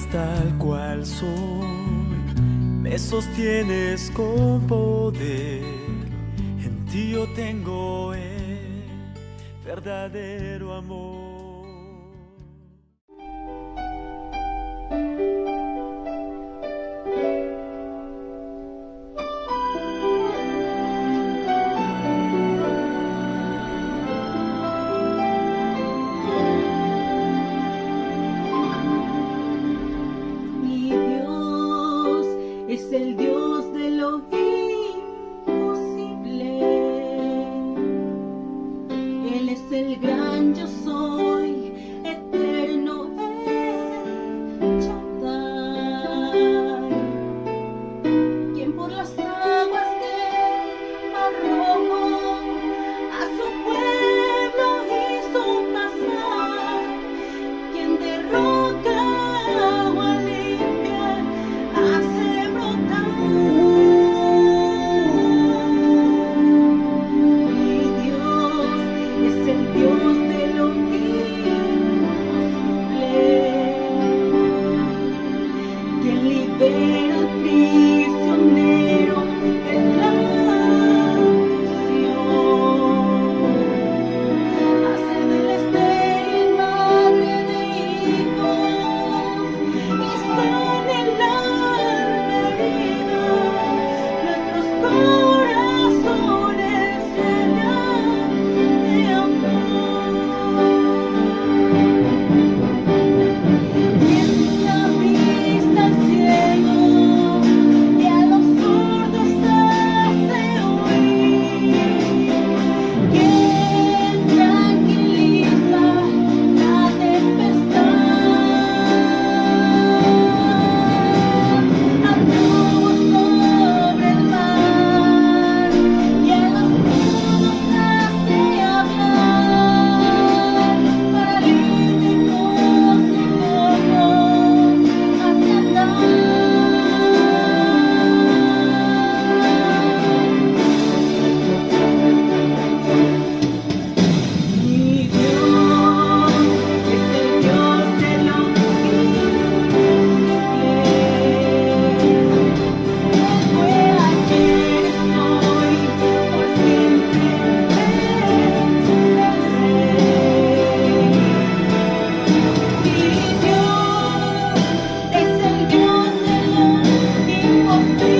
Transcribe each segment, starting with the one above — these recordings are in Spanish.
amas tal cual soy, me sostienes con poder. En ti yo tengo el verdadero amor. Es el Dios de lo imposible. Él es el gran yo soy, eterno El Shaddai, quien por las aguas del Mar Rojo a su pueblo hizo pasar, quien derroca agua limpia, hace brotar. Mi Dios es el Dios de lo imposible, quien libera al prisionero de la prisión, hace del estéril madre de hijos y sana el alma herida. Nuestros corazones llenan de amor. Quien da vista al ciego y a los sordos hace oír, quien tranquiliza la tempestad, anduvo sobre el mar y a los mudos hace hablar, paralíticos y cojos hace andar. Mi Dios es el Dios de lo imposible. Él fue ayer, es hoy, por siempre es el Rey. Mi Dios es el Dios de lo imposible.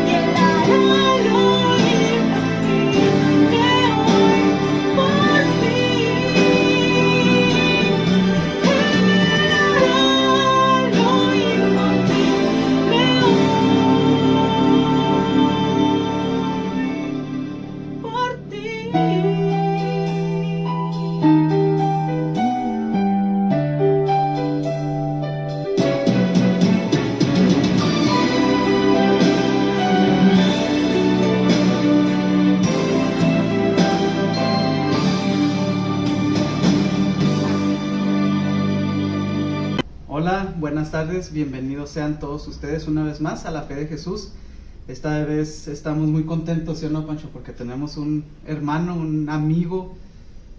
Y Él hará lo imposible hoy por ti. Él hará lo imposible hoy por ti. Hola, buenas tardes, bienvenidos sean todos ustedes una vez más a la Fe de Jesús. Esta vez estamos muy contentos, ¿sí o no, Pancho? Porque tenemos un hermano, un amigo,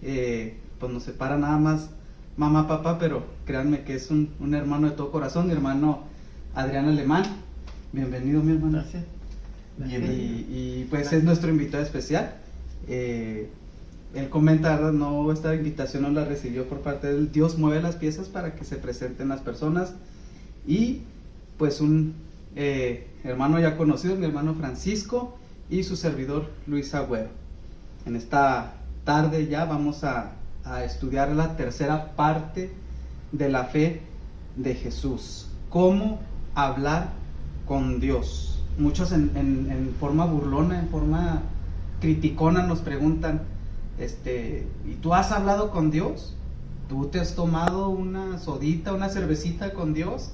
pues nos separa nada más mamá, papá, pero créanme que es un hermano de todo corazón, mi hermano Adrián Alemán. Bienvenido, mi hermano. Gracias. Y pues es nuestro invitado especial. Él comenta, ¿verdad? No, esta invitación no la recibió por parte de él. Dios mueve las piezas para que se presenten las personas. Y pues un hermano ya conocido, mi hermano Francisco, y su servidor Luis Agüero. En esta tarde ya vamos a estudiar la tercera parte de la fe de Jesús. ¿Cómo hablar con Dios? Muchos en forma burlona, en forma criticona nos preguntan, ¿y tú has hablado con Dios? ¿Tú te has tomado una sodita, una cervecita con Dios?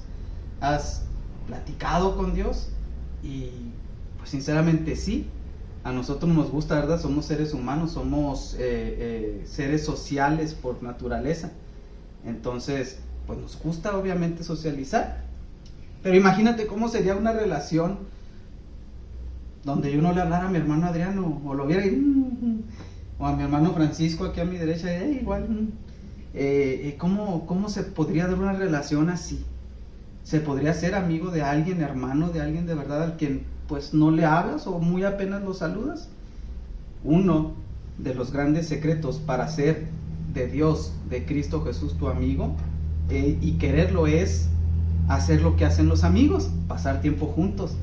¿Has platicado con Dios? Y pues sinceramente sí, a nosotros nos gusta, ¿verdad? Somos seres humanos, somos seres sociales por naturaleza. Entonces, pues nos gusta obviamente socializar. Pero imagínate cómo sería una relación donde yo no le hablara a mi hermano Adrián o lo viera y, o a mi hermano Francisco aquí a mi derecha, igual, ¿Cómo se podría dar una relación así? ¿Se podría ser amigo de alguien, hermano de alguien de verdad al quien pues no le hablas o muy apenas lo saludas? Uno de los grandes secretos para ser de Dios, de Cristo Jesús tu amigo, y quererlo, es hacer lo que hacen los amigos, pasar tiempo juntos.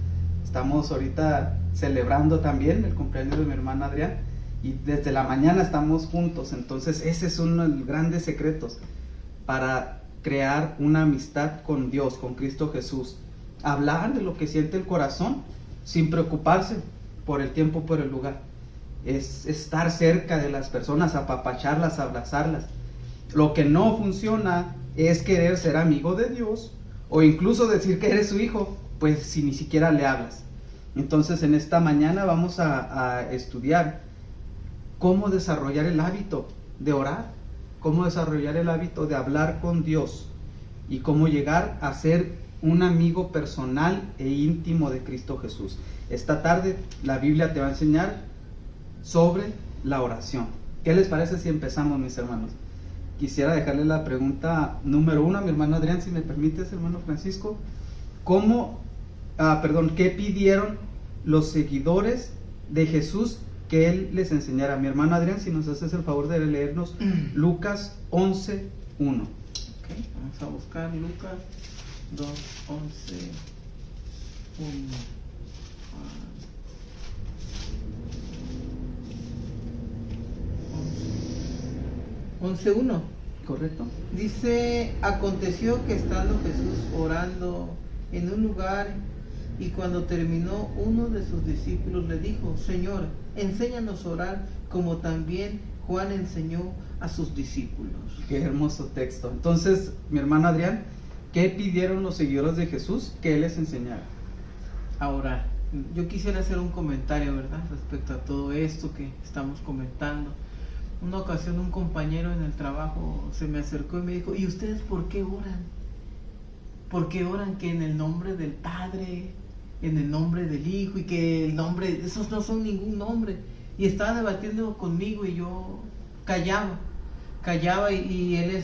Estamos ahorita celebrando también el cumpleaños de mi hermana Adrián y desde la mañana estamos juntos. Entonces ese es uno de los grandes secretos para crear una amistad con Dios, con Cristo Jesús. Hablar de lo que siente el corazón sin preocuparse por el tiempo, por el lugar. Es estar cerca de las personas, apapacharlas, abrazarlas. Lo que no funciona es querer ser amigo de Dios o incluso decir que eres su hijo, pues si ni siquiera le hablas. Entonces en esta mañana vamos a estudiar cómo desarrollar el hábito de orar, cómo desarrollar el hábito de hablar con Dios y cómo llegar a ser un amigo personal e íntimo de Cristo Jesús. Esta tarde la Biblia te va a enseñar sobre la oración. ¿Qué les parece si empezamos, mis hermanos? Quisiera dejarle la pregunta número 1 a mi hermano Adrián, si me permites, hermano Francisco. ¿Qué pidieron los seguidores de Jesús que él les enseñara? Mi hermano Adrián, si nos haces el favor de leernos Lucas 11:1. Okay, vamos a buscar Lucas 11:1. ¿Correcto? Dice: aconteció que estando Jesús orando en un lugar, y cuando terminó, uno de sus discípulos le dijo: Señor, enséñanos a orar como también Juan enseñó a sus discípulos. Qué hermoso texto. Entonces, mi hermano Adrián, ¿qué pidieron los seguidores de Jesús que él les enseñara? A orar. Yo quisiera hacer un comentario, ¿verdad?, respecto a todo esto que estamos comentando. Una ocasión un compañero en el trabajo se me acercó y me dijo: ¿y ustedes por qué oran? ¿Por qué oran que en el nombre del Padre, en el nombre del Hijo, y que el nombre, esos no son ningún nombre? Y estaba debatiendo conmigo y yo callaba y él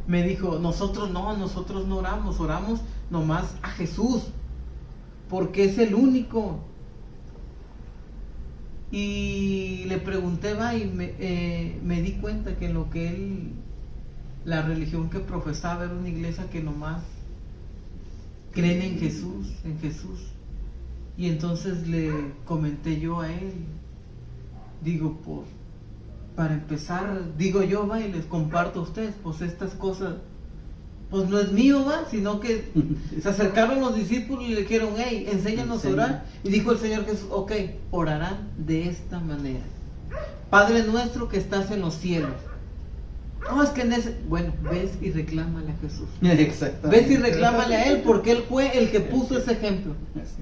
me dijo: nosotros no oramos nomás a Jesús, porque es el único. Y le pregunté, y me di cuenta que lo que él, la religión que profesaba, era una iglesia que nomás creen en Jesús. Y entonces le comenté yo a él, digo, para empezar, digo yo, y les comparto a ustedes, pues estas cosas, pues no es mío, sino que se acercaron los discípulos y le dijeron: hey, enséñanos a orar. Y dijo el Señor Jesús: ok, orarán de esta manera: Padre nuestro que estás en los cielos. No, es que bueno, ves y reclámale a Jesús. Exactamente. Ves y reclámale a Él, porque Él fue el que puso ese ejemplo.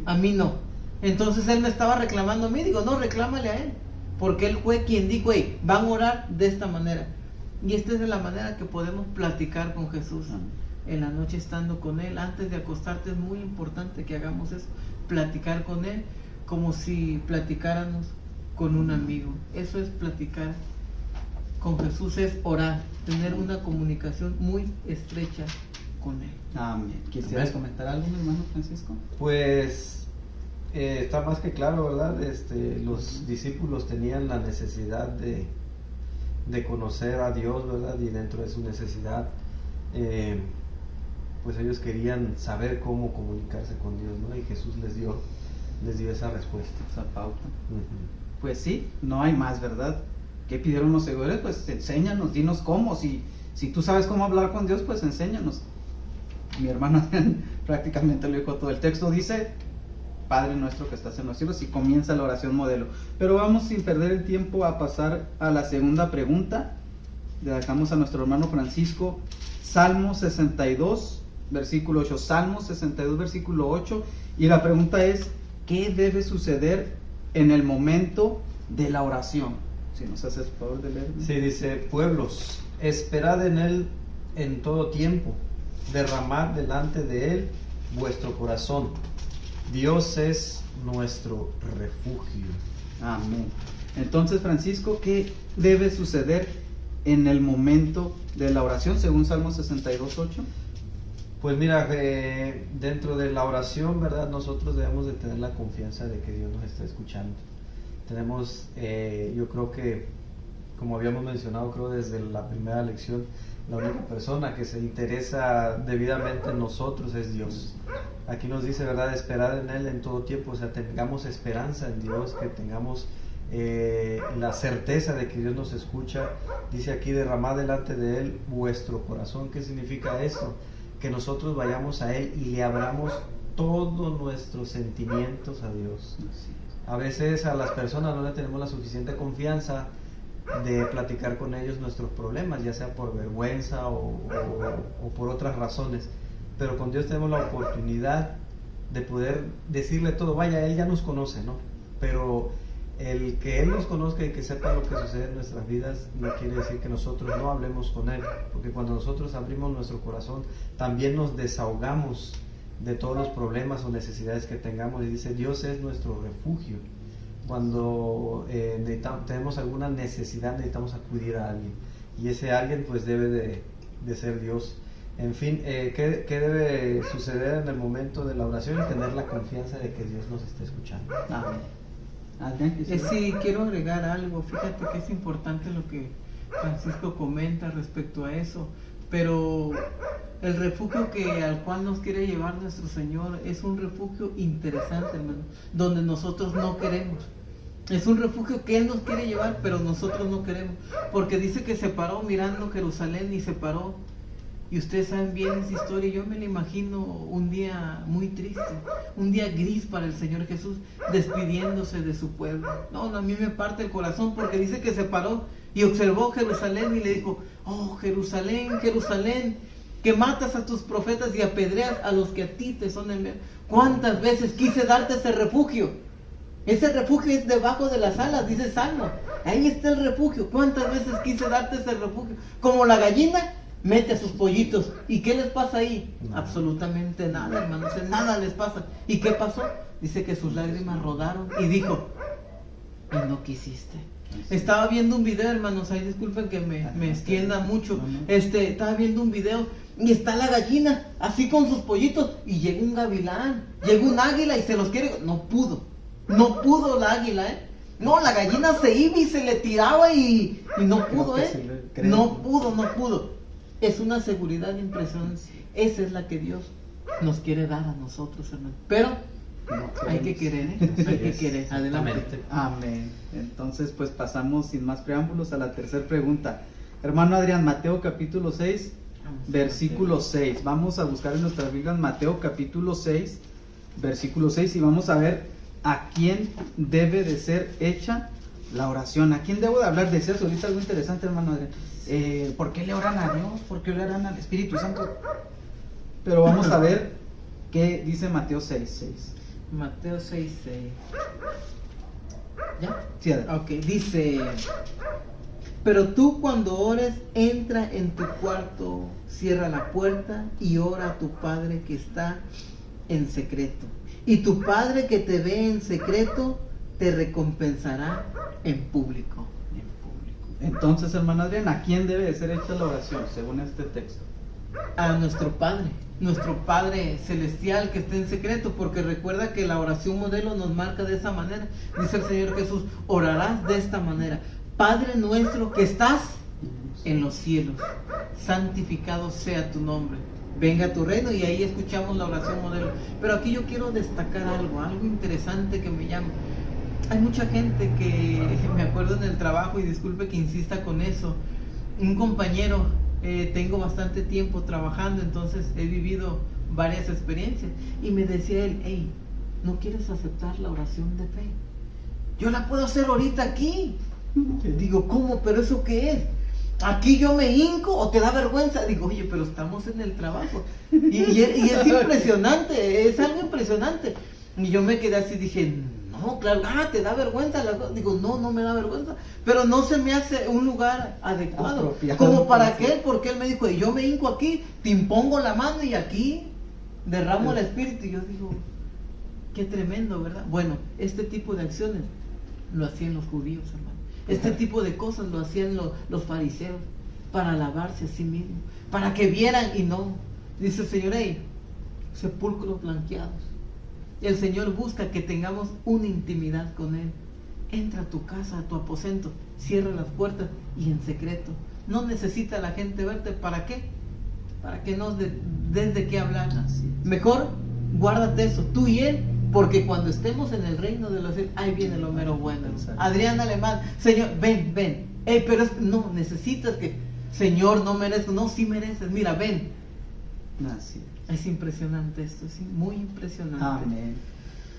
A mí no. Entonces Él me estaba reclamando a mí. Digo, no, reclámale a Él, porque Él fue quien dijo: hey, van a orar de esta manera. Y esta es de la manera que podemos platicar con Jesús en la noche, estando con Él. Antes de acostarte es muy importante que hagamos eso, platicar con Él como si platicáramos con un amigo. Eso es platicar con Jesús, es orar, tener una comunicación muy estrecha con Él. Amén. ¿Quisieras comentar algo, mi hermano Francisco? Pues está más que claro, ¿verdad? Los discípulos tenían la necesidad de conocer a Dios, ¿verdad? Y dentro de su necesidad, pues ellos querían saber cómo comunicarse con Dios, ¿no? Y Jesús les dio esa respuesta, esa pauta. Pues sí, no hay más, ¿verdad? ¿Qué pidieron los seguidores? Pues enséñanos, dinos cómo. Si tú sabes cómo hablar con Dios, pues enséñanos. Mi hermano prácticamente lo dijo todo. El texto dice: Padre nuestro que estás en los cielos, y comienza la oración modelo. Pero vamos, sin perder el tiempo, a pasar a la segunda pregunta. Le dejamos a nuestro hermano Francisco Salmo 62, versículo 8. Salmo 62, versículo 8. Y la pregunta es: ¿qué debe suceder en el momento de la oración? Si nos haces el favor de leer. Sí, dice: pueblos, esperad en Él en todo tiempo, derramad delante de Él vuestro corazón. Dios es nuestro refugio. Amén. Entonces, Francisco, ¿qué debe suceder en el momento de la oración, según Salmo 62:8? Pues mira, dentro de la oración, ¿verdad? Nosotros debemos de tener la confianza de que Dios nos está escuchando. Tenemos, yo creo que, como habíamos mencionado, creo desde la primera lección, la única persona que se interesa debidamente en nosotros es Dios. Aquí nos dice, ¿verdad?, esperar en Él en todo tiempo, o sea, tengamos esperanza en Dios, que tengamos la certeza de que Dios nos escucha. Dice aquí, derramad delante de Él vuestro corazón. ¿Qué significa esto? Que nosotros vayamos a Él y le abramos todos nuestros sentimientos a Dios. A veces a las personas no le tenemos la suficiente confianza de platicar con ellos nuestros problemas, ya sea por vergüenza o por otras razones, pero con Dios tenemos la oportunidad de poder decirle todo. Vaya, Él ya nos conoce, ¿no? Pero el que Él nos conozca y que sepa lo que sucede en nuestras vidas no quiere decir que nosotros no hablemos con Él, porque cuando nosotros abrimos nuestro corazón también nos desahogamos de todos los problemas o necesidades que tengamos, y dice, Dios es nuestro refugio. Cuando tenemos alguna necesidad, necesitamos acudir a alguien, y ese alguien pues debe de ser Dios. En fin, ¿qué debe suceder en el momento de la oración? Y tener la confianza de que Dios nos está escuchando. Sí, quiero agregar algo. Fíjate que es importante lo que Francisco comenta respecto a eso, pero el refugio al cual nos quiere llevar nuestro Señor es un refugio interesante, hermano, donde nosotros no queremos. Es un refugio que Él nos quiere llevar, pero nosotros no queremos, porque dice que se paró mirando Jerusalén y se paró. Y ustedes saben bien esa historia. Yo me la imagino un día muy triste, un día gris para el Señor Jesús, despidiéndose de su pueblo. No, a mí me parte el corazón, porque dice que se paró y observó Jerusalén y le dijo, oh Jerusalén, Jerusalén, que matas a tus profetas y apedreas a los que a ti te son enviados. ¿Cuántas veces quise darte ese refugio? Ese refugio es debajo de las alas, dice Salmo. Ahí está el refugio. ¿Cuántas veces quise darte ese refugio? Como la gallina mete a sus pollitos. ¿Y qué les pasa ahí? No. Absolutamente nada, hermanos. Nada les pasa. ¿Y qué pasó? Dice que sus lágrimas rodaron y dijo, y no quisiste. Estaba viendo un video, hermanos, ahí disculpen que me extienda mucho. Estaba viendo un video y está la gallina así con sus pollitos y llega un gavilán, llega un águila y se los quiere. No pudo la águila, No, la gallina se iba y se le tiraba y no pudo, No pudo. Es una seguridad impresionante. Esa es la que Dios nos quiere dar a nosotros, hermano. Pero hay que querer, hay que querer. Adelante. Amén. Entonces, pues pasamos sin más preámbulos a la tercera pregunta. Hermano Adrián, Mateo capítulo 6, versículo 6. Vamos a buscar en nuestras Biblias Mateo capítulo 6, versículo 6, y vamos a ver a quién debe de ser hecha la oración. ¿A quién debo de hablar? Decías ahorita algo interesante, hermano Adrián. ¿Por qué le oran a Dios? ¿Por qué le oran al Espíritu Santo? Pero vamos a ver qué dice Mateo 6:6. Mateo 6:6. ¿Ya? Sí, ok, dice, pero tú cuando ores, entra en tu cuarto, cierra la puerta y ora a tu Padre que está en secreto. Y tu Padre que te ve en secreto, te recompensará en público. Entonces, hermano Adrián, ¿a quién debe de ser hecha la oración según este texto? A nuestro Padre celestial que está en secreto, porque recuerda que la oración modelo nos marca de esa manera. Dice el Señor Jesús, orarás de esta manera: Padre nuestro que estás en los cielos, santificado sea tu nombre, venga tu reino. Y ahí escuchamos la oración modelo. Pero aquí yo quiero destacar algo interesante que me llama. Hay mucha gente que, me acuerdo en el trabajo, y disculpe que insista con eso, un compañero, tengo bastante tiempo trabajando, entonces he vivido varias experiencias, y me decía él, hey, ¿no quieres aceptar la oración de fe? Yo la puedo hacer ahorita aquí. Digo, ¿cómo? ¿Pero eso qué es? ¿Aquí yo me hinco o te da vergüenza? Digo, oye, pero estamos en el trabajo. Y es impresionante, es algo impresionante. Y yo me quedé así, dije, no, claro, ¿te da vergüenza? Digo, no me da vergüenza, pero no se me hace un lugar adecuado. Apropiado. ¿Como para qué? Porque él me dijo, yo me hinco aquí, te impongo la mano y aquí derramo el Espíritu. Y yo digo, qué tremendo, ¿verdad? Bueno, este tipo de acciones lo hacían los judíos, hermano. Este tipo de cosas lo hacían los fariseos para alabarse a sí mismos, para que vieran y no. Dice el Señor, hey, sepulcros blanqueados. Y el Señor busca que tengamos una intimidad con Él. Entra a tu casa, a tu aposento, cierra las puertas y en secreto. No necesita la gente verte. ¿Para qué? Para que no des de qué hablar. Mejor guárdate eso, tú y Él, porque cuando estemos en el reino de los cielos, ahí viene lo mero bueno. Adrián Alemán, Señor, ven. Pero no, necesitas que, Señor, no merezco. No, sí mereces, mira, ven. Así Es impresionante esto, sí, muy impresionante. Amén.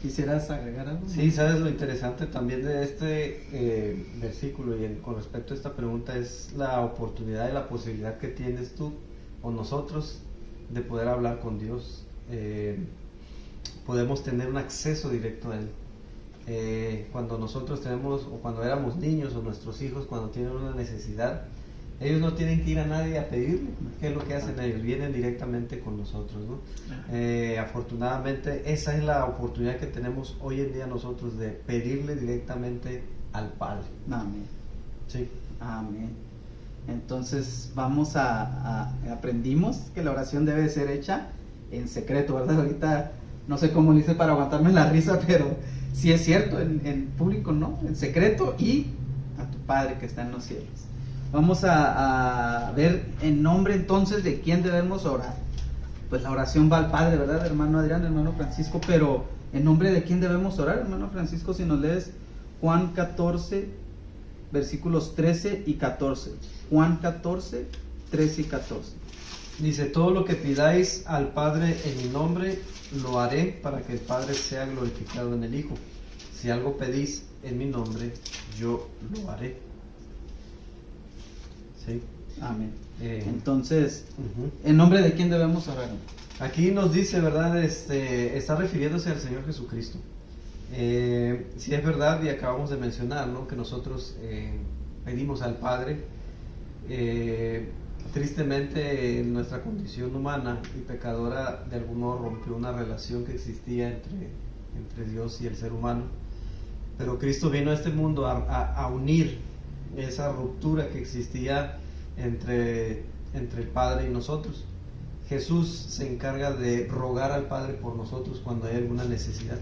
¿Quisieras agregar algo? Sí, sabes, lo interesante también de este versículo y con respecto a esta pregunta es la oportunidad y la posibilidad que tienes tú o nosotros de poder hablar con Dios. Podemos tener un acceso directo a Él. Cuando nosotros tenemos, o cuando éramos niños, o nuestros hijos cuando tienen una necesidad, ellos no tienen que ir a nadie a pedirle. ¿Qué es lo que hacen ellos? Vienen directamente con nosotros, ¿no? Afortunadamente esa es la oportunidad que tenemos hoy en día nosotros de pedirle directamente al Padre. Amén. Sí. Amén. Entonces aprendimos que la oración debe ser hecha en secreto, ¿verdad? Ahorita no sé cómo le hice para aguantarme la risa, pero sí es cierto, en público no, en secreto y a tu Padre que está en los cielos. Vamos a ver en nombre entonces de quién debemos orar. Pues la oración va al Padre, ¿verdad, hermano Adrián, hermano Francisco? Pero en nombre de quién debemos orar, hermano Francisco, si nos lees Juan 14, versículos 13 y 14. Juan 14, 13 y 14. Dice, todo lo que pidáis al Padre en mi nombre, lo haré para que el Padre sea glorificado en el Hijo. Si algo pedís en mi nombre, yo lo haré. Sí. Amén. Entonces, Uh-huh. ¿en nombre de quién debemos orar? Aquí nos dice, ¿verdad? Está refiriéndose al Señor Jesucristo. Sí es verdad, y acabamos de mencionar, ¿no?, que nosotros pedimos al Padre. Tristemente, nuestra condición humana y pecadora de algún modo rompió una relación que existía entre Dios y el ser humano. Pero Cristo vino a este mundo a unir esa ruptura que existía entre el Padre y nosotros. Jesús se encarga de rogar al Padre por nosotros cuando hay alguna necesidad.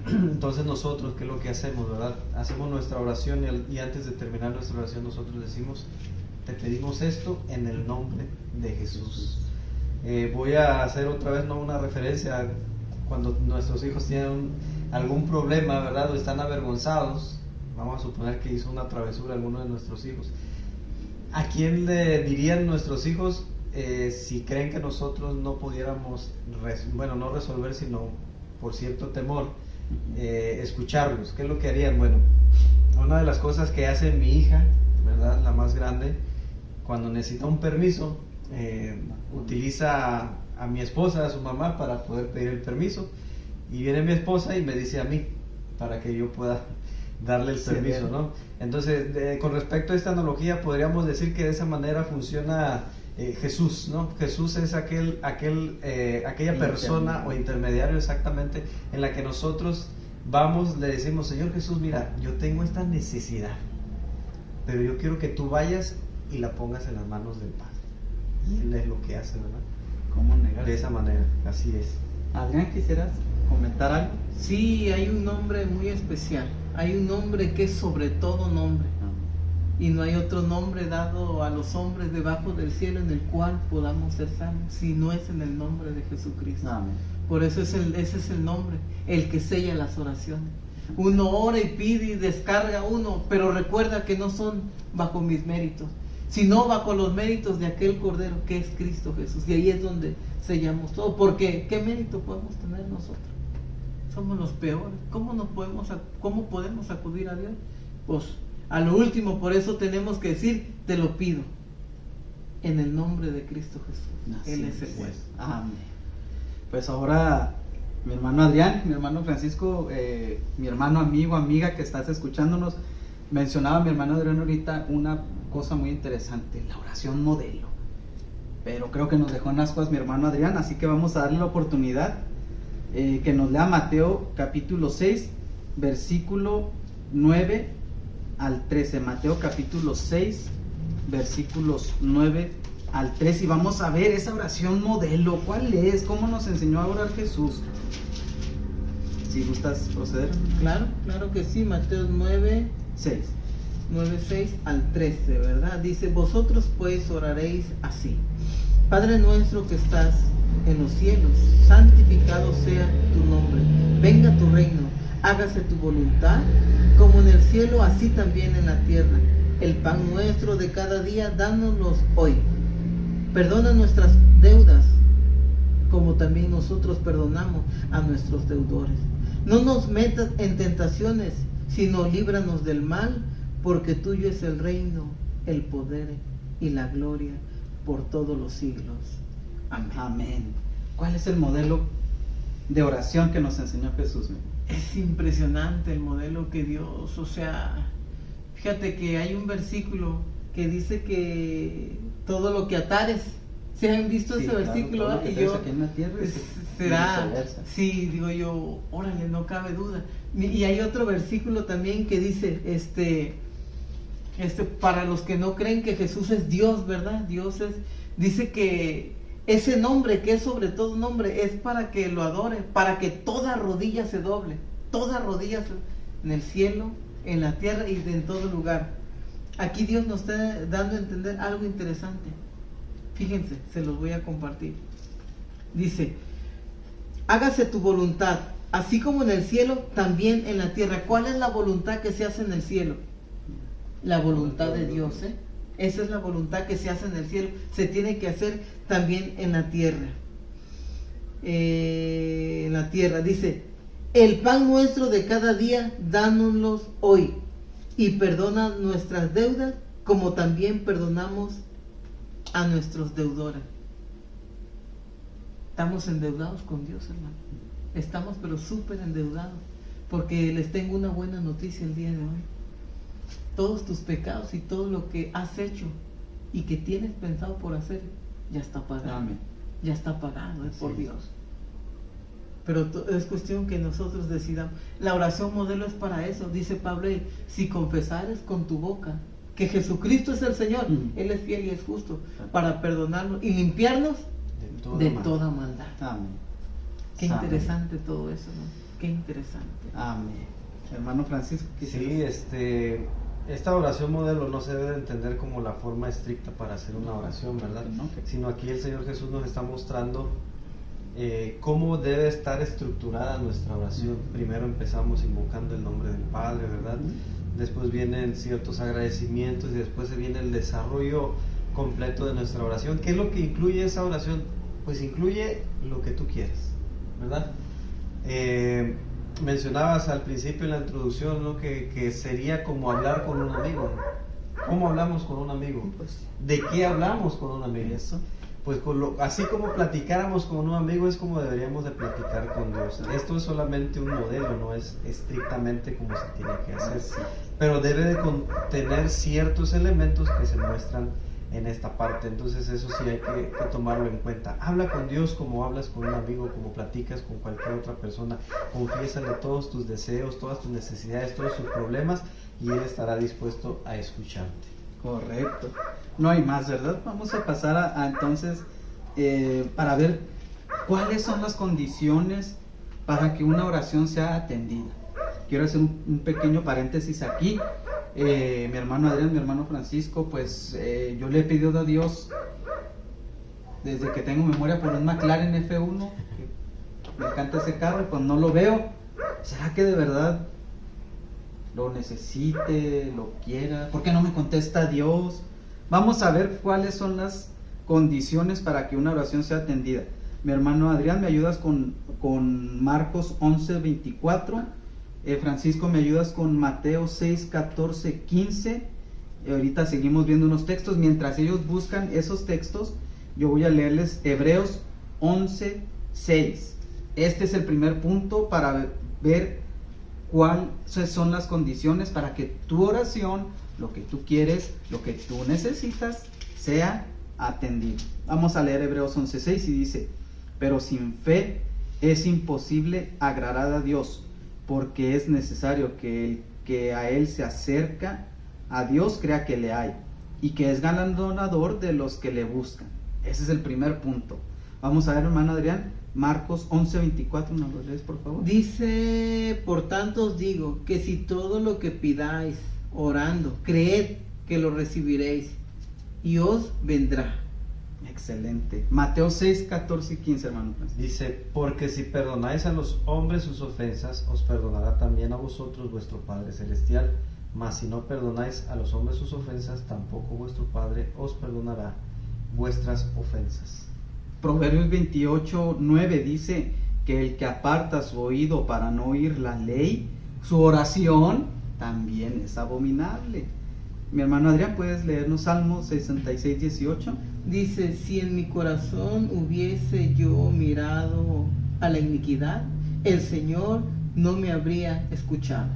Entonces nosotros, ¿qué es lo que hacemos, verdad? Hacemos nuestra oración y antes de terminar nuestra oración nosotros decimos, te pedimos esto en el nombre de Jesús. Voy a hacer otra vez una referencia cuando nuestros hijos tienen algún problema, ¿verdad? O están avergonzados. Vamos a suponer que hizo una travesura alguno de nuestros hijos. ¿A quién le dirían nuestros hijos si creen que nosotros no pudiéramos, no resolver, sino por cierto temor, escucharlos? ¿Qué es lo que harían? Bueno, una de las cosas que hace mi hija, ¿verdad?, la más grande, cuando necesita un permiso, utiliza a mi esposa, a su mamá, para poder pedir el permiso, y viene mi esposa y me dice a mí, para que yo pueda darle el permiso, ¿no? Entonces, con respecto a esta analogía, podríamos decir que de esa manera funciona Jesús, ¿no? Jesús es aquella persona o intermediario exactamente en la que nosotros vamos, le decimos, Señor Jesús, mira, yo tengo esta necesidad, pero yo quiero que tú vayas y la pongas en las manos del Padre. Y Él es lo que hace, ¿verdad? ¿Cómo negar? De esa manera, así es. Adrián, ¿quisieras comentar algo? Sí, hay un nombre muy especial. Hay un nombre que es sobre todo nombre. Y no hay otro nombre dado a los hombres debajo del cielo en el cual podamos ser salvos, si no es en el nombre de Jesucristo. Amén. Por eso ese es el nombre, el que sella las oraciones. Uno ora y pide y descarga uno, pero recuerda que no son bajo mis méritos, sino bajo los méritos de aquel Cordero que es Cristo Jesús. Y ahí es donde sellamos todo. Porque ¿qué mérito podemos tener nosotros? Somos los peores. ¿Cómo podemos acudir a Dios? Pues a lo último, por eso tenemos que decir, te lo pido en el nombre de Cristo Jesús. Así Él es el es. bueno. Amén. Pues ahora, mi hermano Adrián, mi hermano Francisco, mi hermano amigo, amiga que estás escuchándonos, mencionaba mi hermano Adrián ahorita una cosa muy interesante, la oración modelo. Pero creo que nos dejó en ascuas mi hermano Adrián, así que vamos a darle la oportunidad que nos lea Mateo capítulo 6, versículo 9 al 13. Mateo capítulo 6, versículos 9 al 13. Y vamos a ver esa oración modelo. ¿Cuál es? ¿Cómo nos enseñó a orar Jesús? Si gustas proceder. Claro que sí. Mateo 9, 6. 6 al 13, ¿verdad? Dice: vosotros pues oraréis así: Padre nuestro que estás en los cielos, santificado sea tu nombre, venga tu reino, hágase tu voluntad, como en el cielo, así también en la tierra. El pan nuestro de cada día, dánoslo hoy. Perdona nuestras deudas, como también nosotros perdonamos a nuestros deudores. No nos metas en tentaciones, sino líbranos del mal, porque tuyo es el reino, el poder y la gloria por todos los siglos. Amén. Amén. ¿Cuál es el modelo de oración que nos enseñó Jesús? Es impresionante el modelo que Dios, o sea, fíjate que hay un versículo que dice que todo lo que atares, ¿se han visto ese versículo? Claro, y yo, aquí en la tierra será, sí, digo yo, órale, no cabe duda. Y hay otro versículo también que dice, para los que no creen que Jesús es Dios, ¿verdad? Dice que ese nombre, que es sobre todo nombre, es para que lo adore, para que toda rodilla se doble, en el cielo, en la tierra y en todo lugar. Aquí Dios nos está dando a entender algo interesante. Fíjense, se los voy a compartir. Dice: hágase tu voluntad, así como en el cielo, también en la tierra. ¿Cuál es la voluntad que se hace en el cielo? La voluntad de Dios, ¿eh? Esa es la voluntad que se hace en el cielo. Se tiene que hacer también en la tierra. En la tierra dice: el pan nuestro de cada día, dánoslo hoy. Y perdona nuestras deudas, como también perdonamos a nuestros deudores. Estamos endeudados con Dios, hermano. Estamos pero súper endeudados. Porque les tengo una buena noticia el día de hoy. Todos tus pecados y todo lo que has hecho y que tienes pensado por hacer, ya está pagado. Amén. Ya está pagado, por Sí. Dios. Pero es cuestión que nosotros decidamos. La oración modelo es para eso. Dice Pablo: si confesares con tu boca que Jesucristo es el Señor, Él es fiel y es justo para perdonarnos y limpiarnos de toda maldad. Amén. Qué Amén. interesante todo eso, ¿no? Qué interesante. Amén. Hermano Francisco. Sí, esta oración modelo no se debe de entender como la forma estricta para hacer una oración, ¿verdad? No. Sino aquí el Señor Jesús nos está mostrando cómo debe estar estructurada nuestra oración. Primero empezamos invocando el nombre del Padre, ¿verdad? Después vienen ciertos agradecimientos y después se viene el desarrollo completo de nuestra oración. ¿Qué es lo que incluye esa oración? Pues incluye lo que tú quieres, ¿verdad? Mencionabas al principio en la introducción, ¿no? que sería como hablar con un amigo. ¿Cómo hablamos con un amigo? ¿De qué hablamos con un amigo? Eso. Pues así como platicáramos con un amigo es como deberíamos de platicar con Dios. Esto es solamente un modelo, no es estrictamente como se tiene que hacer, pero debe de contener ciertos elementos que se muestran en esta parte. Entonces eso sí hay que tomarlo en cuenta. Habla con Dios como hablas con un amigo, como platicas con cualquier otra persona. Confiésale todos tus deseos, todas tus necesidades, todos tus problemas, y Él estará dispuesto a escucharte. Correcto. No hay más, ¿verdad? Vamos a pasar entonces para ver cuáles son las condiciones para que una oración sea atendida. Quiero hacer un pequeño paréntesis aquí. Mi hermano Adrián, mi hermano Francisco, pues yo le he pedido a Dios desde que tengo memoria por un McLaren F1, que me encanta ese carro, y pues no lo veo. ¿Será que de verdad lo necesite, lo quiera? ¿Por qué no me contesta Dios? Vamos a ver cuáles son las condiciones para que una oración sea atendida. Mi hermano Adrián, ¿me ayudas con Marcos 11:24? Francisco, ¿me ayudas con Mateo 6:14-15? Ahorita seguimos viendo unos textos. Mientras ellos buscan esos textos, yo voy a leerles Hebreos 11:6. Este es el primer punto para ver cuáles son las condiciones para que tu oración, lo que tú quieres, lo que tú necesitas, sea atendido. Vamos a leer Hebreos 11:6 y dice: pero sin fe es imposible agradar a Dios, porque es necesario que el que a Él se acerca a Dios crea que le hay y que es galardonador de los que le buscan. Ese es el primer punto. Vamos a ver, hermano Adrián, Marcos 11:24, ¿nos lo lees, por favor? Dice, por tanto os digo, que si todo lo que pidáis orando, creed que lo recibiréis y os vendrá. Excelente. Mateo 6:14 y 15, hermano Francisco. Dice, porque si perdonáis a los hombres sus ofensas, os perdonará también a vosotros vuestro Padre Celestial. Mas si no perdonáis a los hombres sus ofensas, tampoco vuestro Padre os perdonará vuestras ofensas. Proverbios 28:9 dice que el que aparta su oído para no oír la ley, su oración también es abominable. Mi hermano Adrián, ¿puedes leernos Salmos 66:18? Dice, si en mi corazón hubiese yo mirado a la iniquidad, el Señor no me habría escuchado.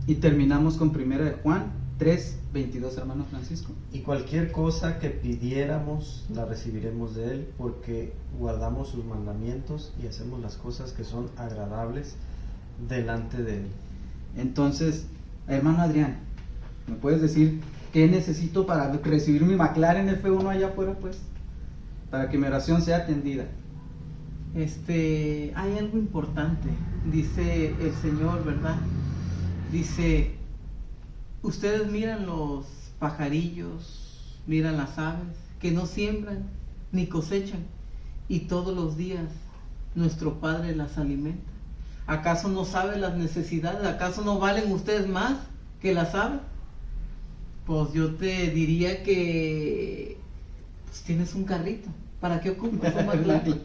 Y terminamos con 1 de Juan 3:22, hermano Francisco. Y cualquier cosa que pidiéramos, la recibiremos de Él, porque guardamos sus mandamientos y hacemos las cosas que son agradables delante de Él. Entonces, hermano Adrián, ¿me puedes decir qué necesito para recibir mi McLaren F1 allá afuera, pues? Para que mi oración sea atendida. Hay algo importante, dice el Señor, ¿verdad? Dice, ustedes miran los pajarillos, miran las aves, que no siembran ni cosechan, y todos los días nuestro Padre las alimenta. ¿Acaso no sabe las necesidades? ¿Acaso no valen ustedes más que las aves? Pues yo te diría que pues tienes un carrito. ¿Para qué ocupas un McLaren?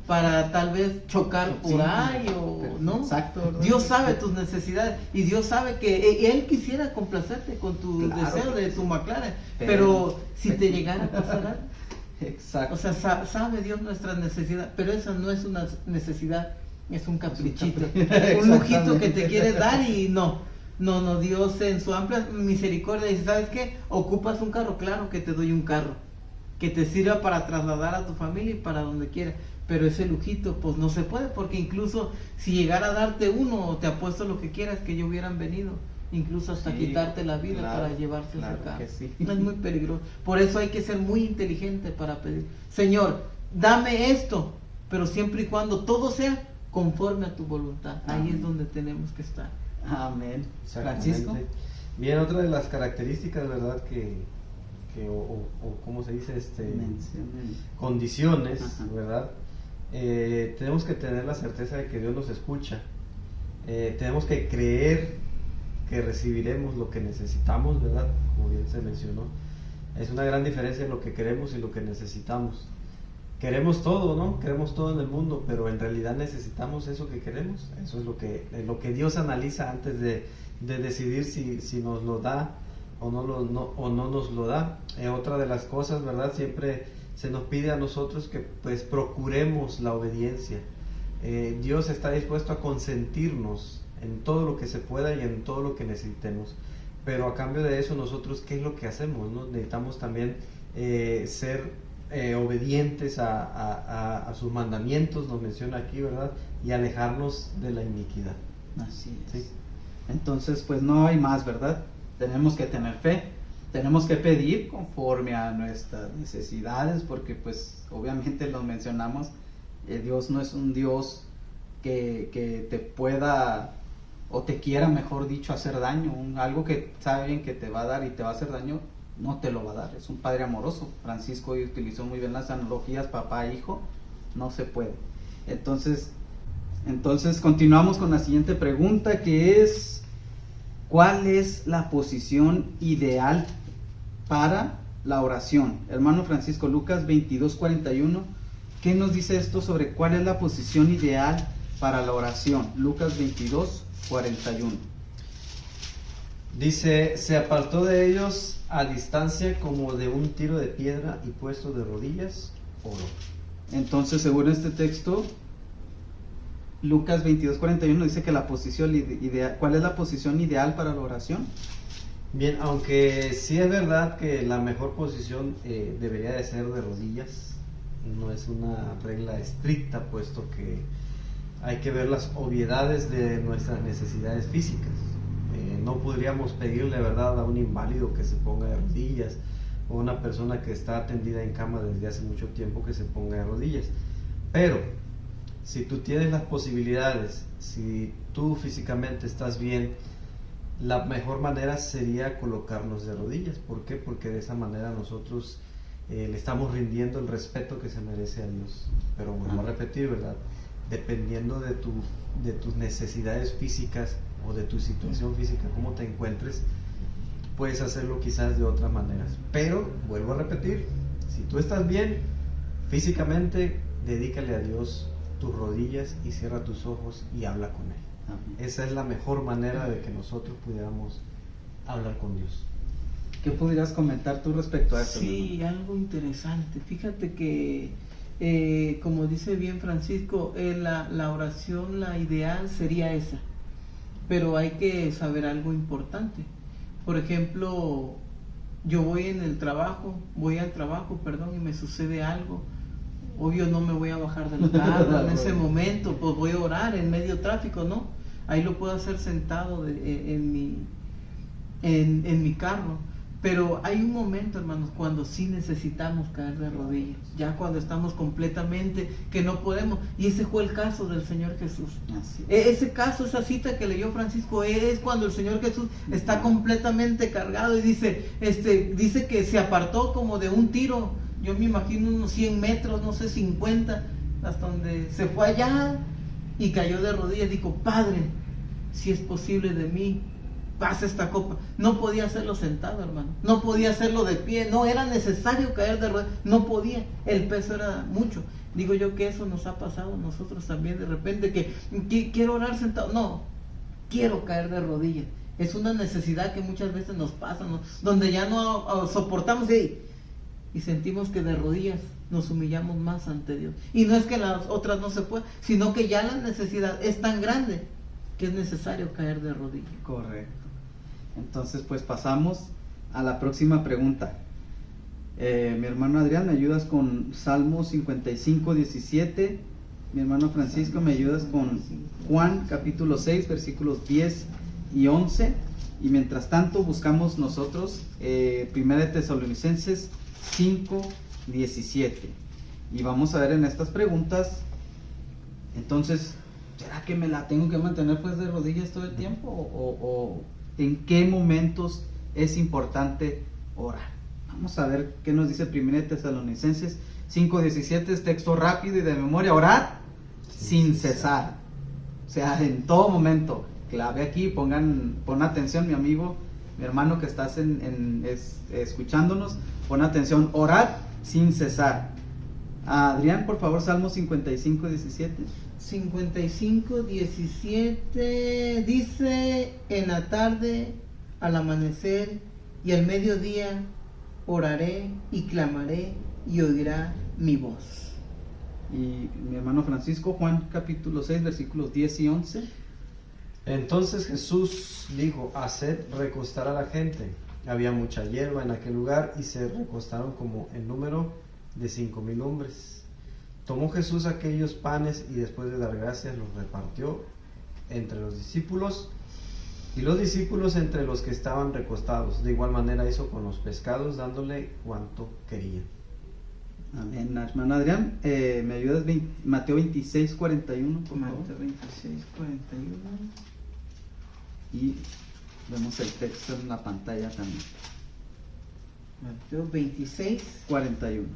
Para tal vez chocar por ahí o no. Exacto, ¿verdad? Dios sabe tus necesidades y Dios sabe que Él quisiera complacerte con tu deseo de tu McLaren. Pero si te llegara a pasar algo, Exacto. o sea, sabe Dios nuestras necesidades, pero esa no es una necesidad, es un caprichito, un lujito que te quiere dar y no, Dios en su amplia misericordia dice, ¿sabes qué? Ocupas un carro, claro que te doy un carro, que te sirva para trasladar a tu familia y para donde quieras, pero ese lujito pues no se puede, porque incluso si llegara a darte uno, te apuesto lo que quieras que ellos hubieran venido, incluso hasta quitarte la vida para llevarse ese carro. Sí. No, es muy peligroso. Por eso hay que ser muy inteligente para pedir, Señor, dame esto, pero siempre y cuando todo sea conforme a tu voluntad. Ahí es donde tenemos que estar. Amén. Exactamente. Francisco. Bien, otra de las características, ¿verdad? O ¿cómo se dice? Mencionen. Condiciones, Ajá. ¿verdad? Tenemos que tener la certeza de que Dios nos escucha. Tenemos que creer que recibiremos lo que necesitamos, ¿verdad? Como bien se mencionó. Es una gran diferencia en lo que queremos y lo que necesitamos. Queremos todo, ¿no? Queremos todo en el mundo, pero en realidad necesitamos eso que queremos. Eso es lo que Dios analiza antes de decidir si nos lo da o no nos lo da. Otra de las cosas, ¿verdad? Siempre se nos pide a nosotros que pues procuremos la obediencia. Dios está dispuesto a consentirnos en todo lo que se pueda y en todo lo que necesitemos, pero a cambio de eso nosotros, ¿qué es lo que hacemos, no? Necesitamos también ser obedientes a sus mandamientos, nos menciona aquí, ¿verdad? Y alejarnos de la iniquidad. Así es. Sí. Entonces, pues no hay más, ¿verdad? Tenemos que tener fe, tenemos que pedir conforme a nuestras necesidades, porque pues obviamente lo mencionamos, Dios no es un Dios que te pueda o te quiera, mejor dicho, hacer daño. Algo que sabe bien que te va a dar y te va a hacer daño, no te lo va a dar. Es un Padre amoroso. Francisco utilizó muy bien las analogías papá-hijo, no se puede. Entonces continuamos con la siguiente pregunta, que es: ¿cuál es la posición ideal para la oración? Hermano Francisco, Lucas 22:41, ¿qué nos dice esto sobre cuál es la posición ideal para la oración? Lucas 22:41. Dice, se apartó de ellos a distancia como de un tiro de piedra y puesto de rodillas, oró. Entonces, según este texto, Lucas 22:41 dice que la posición ideal, ¿cuál es la posición ideal para la oración? Bien, aunque sí es verdad que la mejor posición debería de ser de rodillas, no es una regla estricta, puesto que hay que ver las obviedades de nuestras necesidades físicas, No podríamos pedirle, ¿verdad?, a un inválido que se ponga de rodillas, o una persona que está tendida en cama desde hace mucho tiempo que se ponga de rodillas. Pero si tú tienes las posibilidades, si tú físicamente estás bien, la mejor manera sería colocarnos de rodillas. ¿Por qué? Porque de esa manera nosotros le estamos rindiendo el respeto que se merece a Dios. Pero vuelvo a repetir, ¿verdad?, dependiendo de tus necesidades físicas o de tu situación física, cómo te encuentres, puedes hacerlo quizás de otras maneras. Pero vuelvo a repetir, si tú estás bien físicamente, dedícale a Dios tus rodillas y cierra tus ojos y habla con Él. Amén. Esa es la mejor manera de que nosotros pudiéramos hablar con Dios. ¿Qué pudieras comentar tú respecto a eso? Sí, algo interesante. Fíjate que, como dice bien Francisco, la oración, la ideal sería esa. Pero hay que saber algo importante. Por ejemplo, yo voy al trabajo, y me sucede algo. Obvio no me voy a bajar del carro en ese momento, pues voy a orar en medio tráfico, ¿no? Ahí lo puedo hacer sentado en mi carro. Pero hay un momento, hermanos, cuando sí necesitamos caer de rodillas, ya cuando estamos completamente, que no podemos. Y ese fue el caso del Señor Jesús. Ese caso, esa cita que leyó Francisco, es cuando el Señor Jesús está completamente cargado y dice que se apartó como de un tiro. Yo me imagino unos 100 metros, no sé, 50, hasta donde se fue allá y cayó de rodillas. Dijo: Padre, si es posible de mí, pasa esta copa. No podía hacerlo sentado, hermano, no podía hacerlo de pie, no era necesario caer de rodillas, no podía, el peso era mucho. Digo yo que eso nos ha pasado a nosotros también de repente, que quiero orar sentado, no, quiero caer de rodillas. Es una necesidad que muchas veces nos pasa, ¿no? Donde ya no soportamos y sentimos que de rodillas nos humillamos más ante Dios. Y no es que las otras no se puedan, sino que ya la necesidad es tan grande que es necesario caer de rodillas. Correcto. Entonces, pues pasamos a la próxima pregunta. Mi hermano Adrián, ¿me ayudas con Salmo 55, 17? Mi hermano Francisco, ¿me ayudas con Juan capítulo 6, versículos 10 y 11? Y mientras tanto buscamos nosotros 1 Tesalonicenses 5, 17. Y vamos a ver en estas preguntas, entonces, ¿será que me la tengo que mantener pues de rodillas todo el tiempo? ¿O en qué momentos es importante orar? Vamos a ver qué nos dice 1 Tesalonicenses 5:17, es texto rápido y de memoria. Orar sin cesar, o sea, en todo momento. Clave aquí, pon atención, mi amigo, mi hermano que estás escuchándonos, pon atención, orar sin cesar. Adrián, por favor, Salmo 55:17. 55:17 dice: en la tarde, al amanecer y al mediodía oraré y clamaré y oirá mi voz. Y mi hermano Francisco, Juan capítulo 6, versículos 10 y 11. Entonces Jesús dijo: haced recostar a la gente. Había mucha hierba en aquel lugar y se recostaron como en número de 5,000 hombres. Tomó Jesús aquellos panes y después de dar gracias los repartió entre los discípulos y los discípulos entre los que estaban recostados. De igual manera hizo con los pescados, dándole cuanto querían. Amén. Hermano Adrián, ¿me ayudas? Mateo 26:41, por favor. Mateo 26:41. Y vemos el texto en la pantalla también. Mateo 26:41.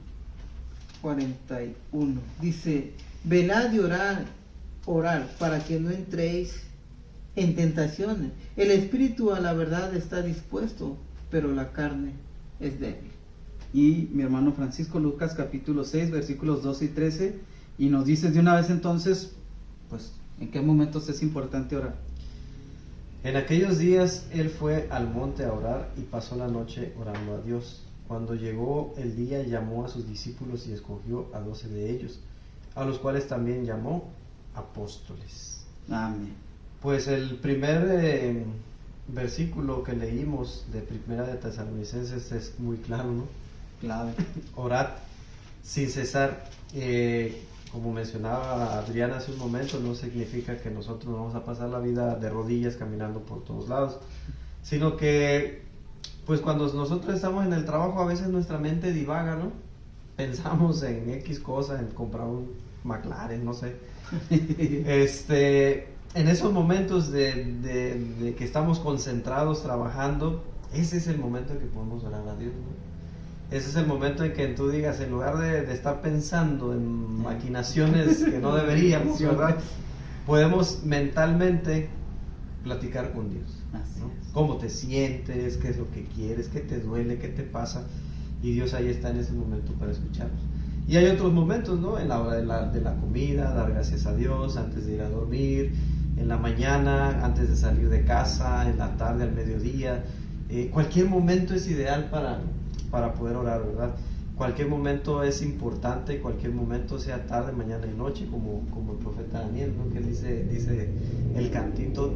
41. Dice: velad y orar para que no entréis en tentaciones. El espíritu a la verdad está dispuesto, pero la carne es débil. Y mi hermano Francisco, Lucas capítulo 6, versículos 12 y 13. Y nos dices de una vez entonces, pues, ¿en qué momentos es importante orar? En aquellos días él fue al monte a orar y pasó la noche orando a Dios. Cuando llegó el día, llamó a sus discípulos y escogió a 12 de ellos, a los cuales también llamó apóstoles. Amén. Pues el primer versículo que leímos de 1 Tesalonicenses es muy claro, ¿no? Clave. Orad sin cesar. como mencionaba Adriana hace un momento, no significa que nosotros vamos a pasar la vida de rodillas caminando por todos lados, sino que pues cuando nosotros estamos en el trabajo a veces nuestra mente divaga, ¿no? Pensamos en X cosas, en comprar un McLaren, no sé. En esos momentos de que estamos concentrados trabajando, ese es el momento en que podemos orar a Dios, ¿no? Ese es el momento en que tú digas, en lugar de estar pensando en maquinaciones que no deberíamos, ¿verdad? Podemos mentalmente platicar con Dios, ¿no? ¿Cómo te sientes? ¿Qué es lo que quieres? ¿Qué te duele? ¿Qué te pasa? Y Dios ahí está en ese momento para escucharnos. Y hay otros momentos, ¿no? En la hora de la comida, dar gracias a Dios antes de ir a dormir, en la mañana, antes de salir de casa, en la tarde, al mediodía. Cualquier momento es ideal para poder orar, ¿verdad? Cualquier momento es importante, cualquier momento, sea tarde, mañana y noche, como el profeta Daniel, ¿no? Que dice el cantito,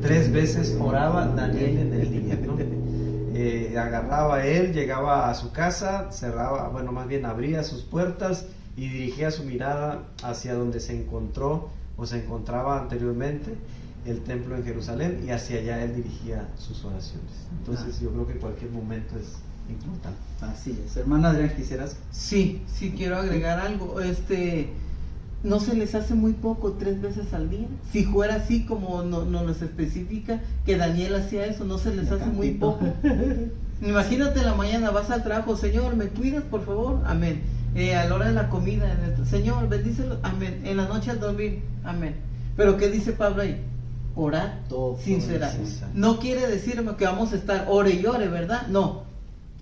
3 veces oraba Daniel en el día, ¿no? Agarraba él, llegaba a su casa, cerraba, bueno, más bien abría sus puertas y dirigía su mirada hacia donde se encontró o se encontraba anteriormente el templo en Jerusalén, y hacia allá él dirigía sus oraciones. Entonces yo creo que cualquier momento es importante. Así es. Hermana Adrián, ¿quisieras? Sí, quiero agregar algo. ¿No se les hace muy poco 3 veces al día? Si fuera así como nos especifica que Daniel hacía eso, ¿no se les hace muy poco? Imagínate en la mañana, vas al trabajo, Señor, ¿me cuidas por favor? Amén. A la hora de la comida, Señor, bendícelo, amén. En la noche al dormir, amén. Pero ¿qué dice Pablo ahí? Orar sin cesar. No quiere decir que vamos a estar ore y ore, ¿verdad? No,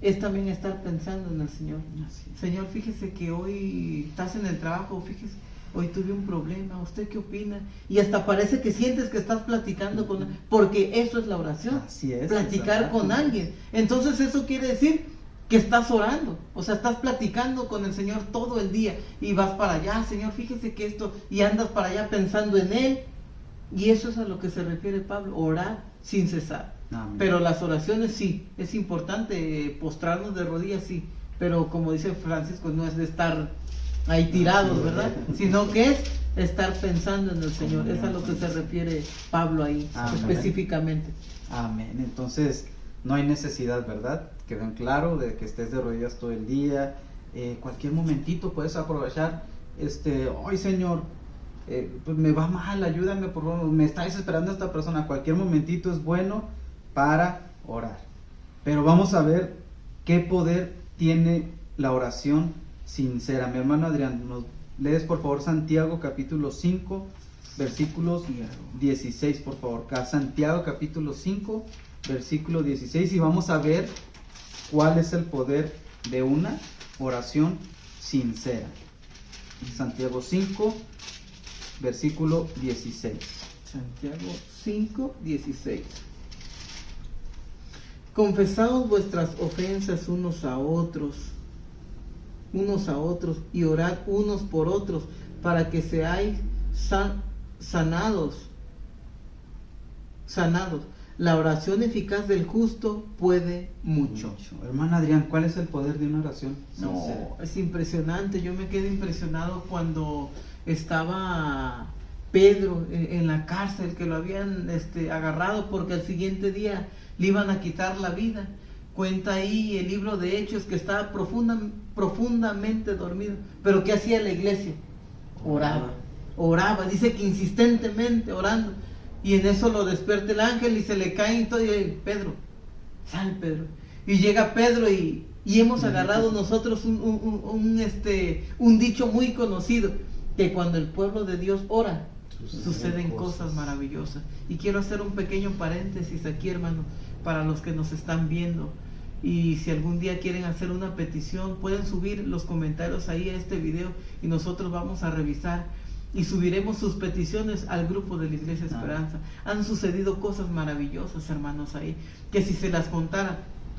es también estar pensando en el Señor. Señor, fíjese que hoy estás en el trabajo, fíjese, hoy tuve un problema, ¿usted qué opina? Y hasta parece que sientes que estás platicando con él, porque eso es la oración. Así es, platicar con alguien. Entonces eso quiere decir que estás orando, o sea, estás platicando con el Señor todo el día, y vas para allá, Señor, fíjese que esto, y andas para allá pensando en Él. Y eso es a lo que se refiere Pablo, orar sin cesar. Amén. Pero las oraciones sí, es importante postrarnos de rodillas, sí, pero como dice Francisco, no es de estar ahí tirados, ¿verdad? Sino que es estar pensando en el Señor. Es a lo que se refiere Pablo ahí. Amén. Específicamente. Amén. Entonces no hay necesidad, ¿verdad? Quedó en claro de que estés de rodillas todo el día. Cualquier momentito puedes aprovechar. Hoy, Señor, pues me va mal, ayúdame, por favor, me está desesperando esta persona. Cualquier momentito es bueno para orar. Pero vamos a ver qué poder tiene la oración sincera. Mi hermano Adrián, ¿nos lees por favor Santiago capítulo 5 versículos 16, por favor? Santiago capítulo 5 versículo 16, y vamos a ver cuál es el poder de una oración sincera. Santiago 5 versículo 16. Santiago 5, 16. Confesaos vuestras ofensas unos a otros, y orad unos por otros, para que seáis sanados. La oración eficaz del justo puede mucho. Hermana Adrián, ¿cuál es el poder de una oración sincera? No, es impresionante. Yo me quedé impresionado cuando estaba Pedro en la cárcel, que lo habían agarrado porque al siguiente día le iban a quitar la vida. Cuenta ahí el libro de Hechos que estaba profundamente dormido. Pero ¿qué hacía la iglesia? Oraba, dice que insistentemente orando. Y en eso lo despierta el ángel y se le cae y todo, y Pedro, sal Pedro. Y llega Pedro y hemos agarrado nosotros un dicho muy conocido, que cuando el pueblo de Dios ora, suceden cosas maravillosas. Y quiero hacer un pequeño paréntesis aquí, hermano, para los que nos están viendo. Y si algún día quieren hacer una petición, pueden subir los comentarios ahí a este video y nosotros vamos a revisar y subiremos sus peticiones al grupo de la Iglesia Esperanza. Han sucedido cosas maravillosas, hermanos, ahí, que si se las contara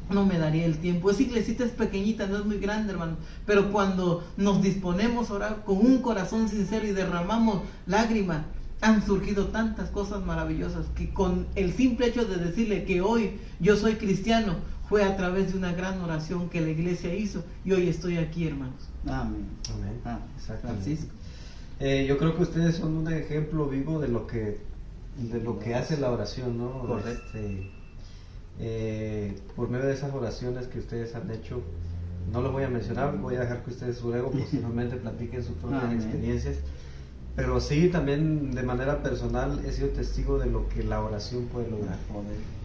no me daría el tiempo. Esa iglesita es pequeñita, no es muy grande, hermano, pero cuando nos disponemos a orar con un corazón sincero y derramamos lágrimas, han surgido tantas cosas maravillosas que con el simple hecho de decirle que hoy yo soy cristiano fue a través de una gran oración que la iglesia hizo y hoy estoy aquí, hermanos. Amén. Amén. Ah, Exactamente. Francisco. Yo creo que ustedes son un ejemplo vivo de lo que hace la oración, ¿no? Correcto. Por medio de esas oraciones que ustedes han hecho, no los voy a mencionar, voy a dejar que ustedes luego posteriormente platiquen sus propias Amén. experiencias, pero sí, también de manera personal he sido testigo de lo que la oración puede lograr.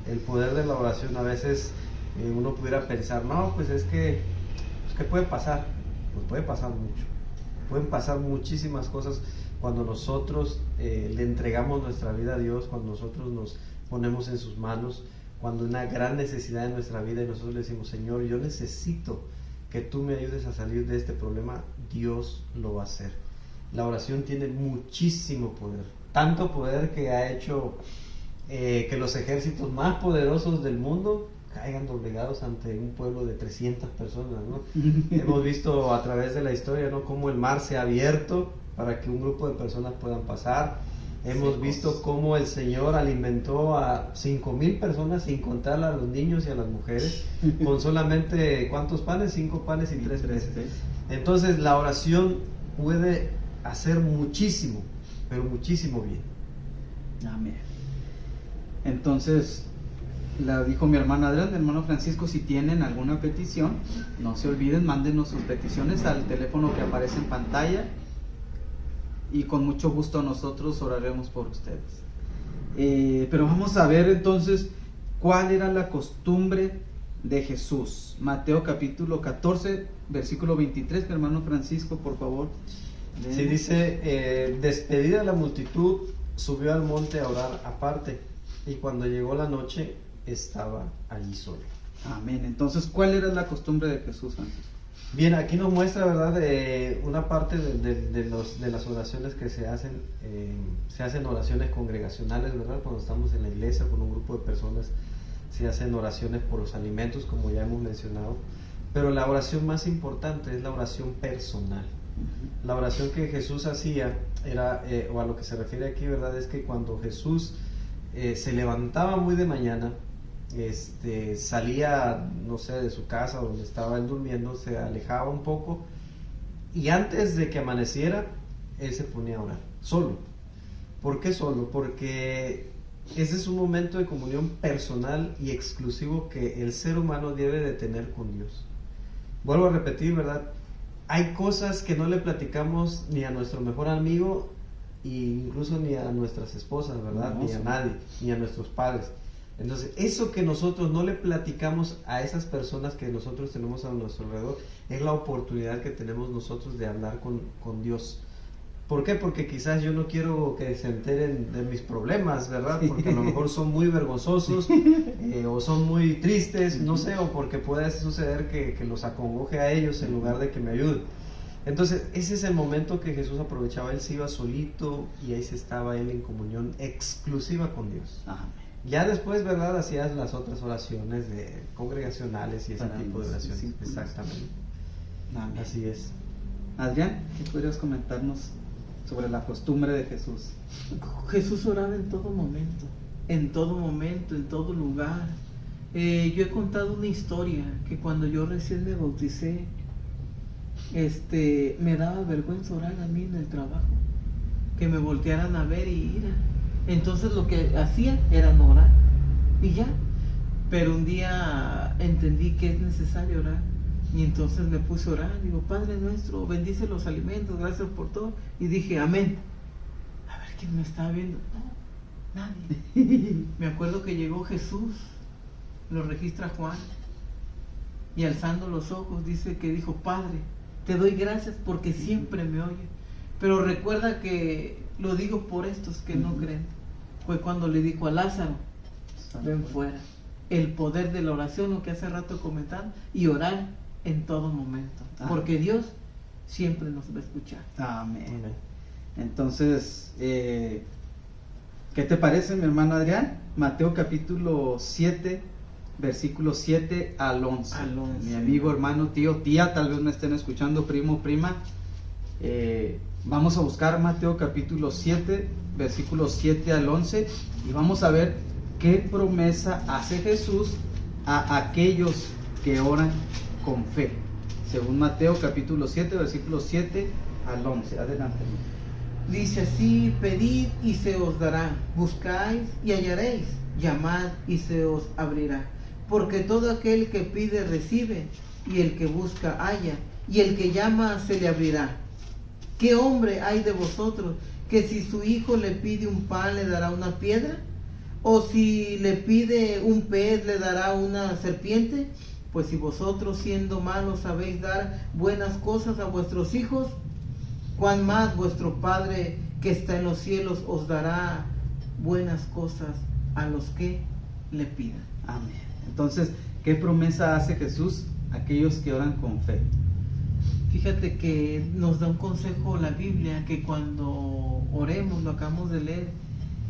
El poder de la oración. A veces uno pudiera pensar, no, pues es que, pues, ¿qué puede pasar? Pues puede pasar mucho, pueden pasar muchísimas cosas cuando nosotros le entregamos nuestra vida a Dios, cuando nosotros nos ponemos en sus manos, cuando hay una gran necesidad en nuestra vida y nosotros le decimos, Señor, yo necesito que tú me ayudes a salir de este problema, Dios lo va a hacer. La oración tiene muchísimo poder, tanto poder que ha hecho que los ejércitos más poderosos del mundo caigan doblegados ante un pueblo de 300 personas, ¿no? Hemos visto a través de la historia, ¿no?, cómo el mar se ha abierto para que un grupo de personas puedan pasar. Hemos visto cómo el Señor alimentó a 5,000 personas, sin contar a los niños y a las mujeres, con solamente, ¿cuántos panes? 5 panes y 3 peces. Entonces la oración puede hacer muchísimo, pero muchísimo bien. Amén. Entonces, la dijo mi hermana Adrián, mi hermano Francisco, si tienen alguna petición, no se olviden, mándenos sus peticiones al teléfono que aparece en pantalla y con mucho gusto nosotros oraremos por ustedes. Pero vamos a ver entonces cuál era la costumbre de Jesús. Mateo capítulo 14, versículo 23, mi hermano Francisco, por favor. Sí, dice, despedida la multitud, subió al monte a orar aparte, y cuando llegó la noche, estaba allí solo. Amén. Entonces, ¿cuál era la costumbre de Jesús, Francisco? Bien, aquí nos muestra, ¿verdad?, una parte de las oraciones que se hacen oraciones congregacionales, ¿verdad? Cuando estamos en la iglesia con un grupo de personas, se hacen oraciones por los alimentos, como ya hemos mencionado, pero la oración más importante es la oración personal. La oración que Jesús hacía era, o a lo que se refiere aquí, ¿verdad?, es que cuando Jesús se levantaba muy de mañana, salía, no sé, de su casa donde estaba él durmiendo, se alejaba un poco y antes de que amaneciera, él se ponía a orar, solo. ¿Por qué solo? Porque ese es un momento de comunión personal y exclusivo que el ser humano debe de tener con Dios. Vuelvo a repetir, ¿verdad? Hay cosas que no le platicamos ni a nuestro mejor amigo, e incluso ni a nuestras esposas, ¿verdad? No, ni a nadie, ni a nuestros padres. Entonces, eso que nosotros no le platicamos a esas personas que nosotros tenemos a nuestro alrededor, es la oportunidad que tenemos nosotros de hablar con Dios. ¿Por qué? Porque quizás yo no quiero que se enteren de mis problemas, ¿verdad? Porque a lo mejor son muy vergonzosos o son muy tristes, no sé, o porque puede suceder que los acongoje a ellos en lugar de que me ayuden. Entonces, ese es el momento que Jesús aprovechaba. Él se iba solito y ahí se estaba él en comunión exclusiva con Dios. Amén. Ya después, ¿verdad?, hacías las otras oraciones congregacionales y ese Para tipo de los oraciones. discípulos. Exactamente. Amén. Así es. Adrián, ¿qué podrías comentarnos sobre la costumbre de Jesús? Jesús oraba en todo momento, en todo lugar. Yo he contado una historia que cuando yo recién me bauticé, me daba vergüenza orar a mí en el trabajo, que me voltearan a ver y ir. Entonces lo que hacía era no orar y ya. Pero un día entendí que es necesario orar y entonces me puse a orar. Digo, Padre nuestro, bendice los alimentos, gracias por todo. Y dije, amén. A ver quién me estaba viendo. No, nadie. Me acuerdo que llegó Jesús, lo registra Juan, y alzando los ojos dice que dijo, Padre, te doy gracias porque siempre me oye. Pero recuerda que lo digo por estos que no creen. Fue cuando le dijo a Lázaro, ven fuera. El poder de la oración, lo que hace rato comentaban, y orar en todo momento. Porque Dios siempre nos va a escuchar. Amén. Amén. Entonces, ¿qué te parece, mi hermano Adrián? Mateo capítulo 7, versículos 7 al 11. Al 11. Mi amigo, hermano, tío, tía, tal vez me estén escuchando, primo, prima. Vamos a buscar Mateo capítulo 7, versículos 7 al 11, y vamos a ver qué promesa hace Jesús a aquellos que oran con fe. Según Mateo capítulo 7, versículos 7 al 11. Adelante. Dice así: pedid y se os dará, buscáis y hallaréis, llamad y se os abrirá. Porque todo aquel que pide recibe, y el que busca halla, y el que llama se le abrirá. ¿Qué hombre hay de vosotros que si su hijo le pide un pan le dará una piedra? ¿O si le pide un pez le dará una serpiente? Pues si vosotros siendo malos sabéis dar buenas cosas a vuestros hijos, ¿cuán más vuestro Padre que está en los cielos os dará buenas cosas a los que le pidan? Amén. Entonces, ¿qué promesa hace Jesús a aquellos que oran con fe? Fíjate que nos da un consejo la Biblia, que cuando oremos, lo acabamos de leer,